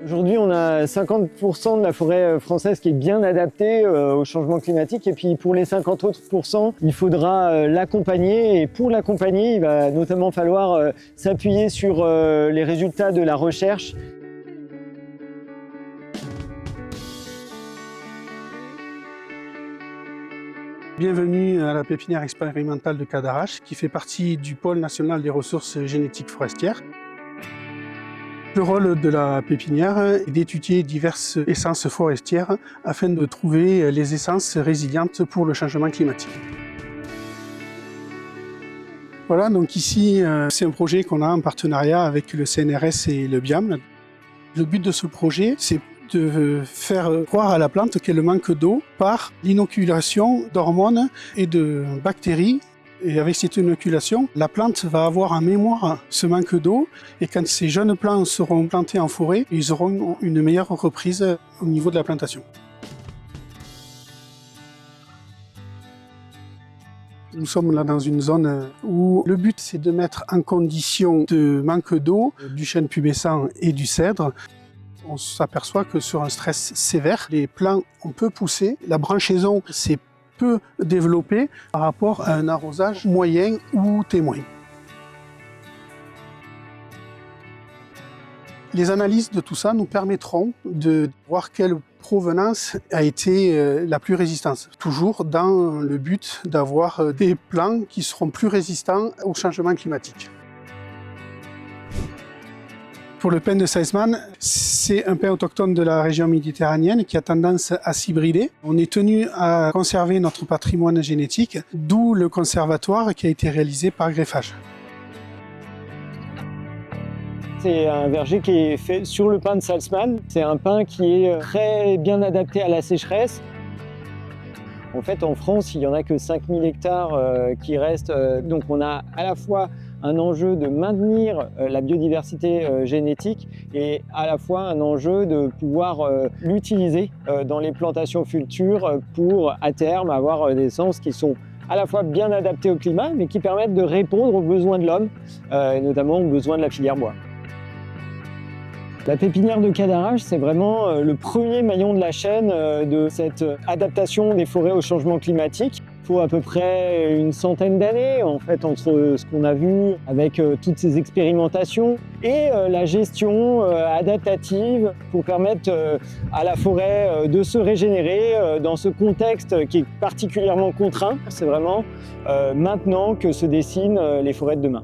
Aujourd'hui, on a 50% de la forêt française qui est bien adaptée au changement climatique. Et puis pour les 50 autres %, il faudra l'accompagner. Et pour l'accompagner, il va notamment falloir s'appuyer sur les résultats de la recherche. Bienvenue à la pépinière expérimentale de Cadarache, qui fait partie du pôle national des ressources génétiques forestières. Le rôle de la pépinière est d'étudier diverses essences forestières afin de trouver les essences résilientes pour le changement climatique. Voilà, donc ici, c'est un projet qu'on a en partenariat avec le CNRS et le BIAM. Le but de ce projet, c'est de faire croire à la plante qu'elle manque d'eau par l'inoculation d'hormones et de bactéries. Et avec cette inoculation, la plante va avoir en mémoire ce manque d'eau, et quand ces jeunes plants seront plantés en forêt, ils auront une meilleure reprise au niveau de la plantation. Nous sommes là dans une zone où le but c'est de mettre en condition de manque d'eau du chêne pubescent et du cèdre. On s'aperçoit que sur un stress sévère, les plants ont peu poussé, la branchaison s'est peu développée par rapport à un arrosage moyen ou témoin. Les analyses de tout ça nous permettront de voir quelle provenance a été la plus résistante. Toujours dans le but d'avoir des plants qui seront plus résistants au changement climatique. Pour le pin de Seisman, c'est un pin autochtone de la région méditerranéenne qui a tendance à s'hybrider. On est tenu à conserver notre patrimoine génétique, d'où le conservatoire qui a été réalisé par greffage. C'est un verger qui est fait sur le pin de Salzman. C'est un pin qui est très bien adapté à la sécheresse. En fait, en France, il n'y en a que 5000 hectares qui restent. Donc on a à la fois un enjeu de maintenir la biodiversité génétique et à la fois un enjeu de pouvoir l'utiliser dans les plantations futures pour, à terme, avoir des essences qui sont à la fois bien adaptées au climat, mais qui permettent de répondre aux besoins de l'homme, et notamment aux besoins de la filière bois. La pépinière de Cadarache, c'est vraiment le premier maillon de la chaîne de cette adaptation des forêts au changement climatique. Il faut à peu près une centaine d'années en fait, entre ce qu'on a vu avec toutes ces expérimentations et la gestion adaptative pour permettre à la forêt de se régénérer dans ce contexte qui est particulièrement contraint. C'est vraiment maintenant que se dessinent les forêts de demain.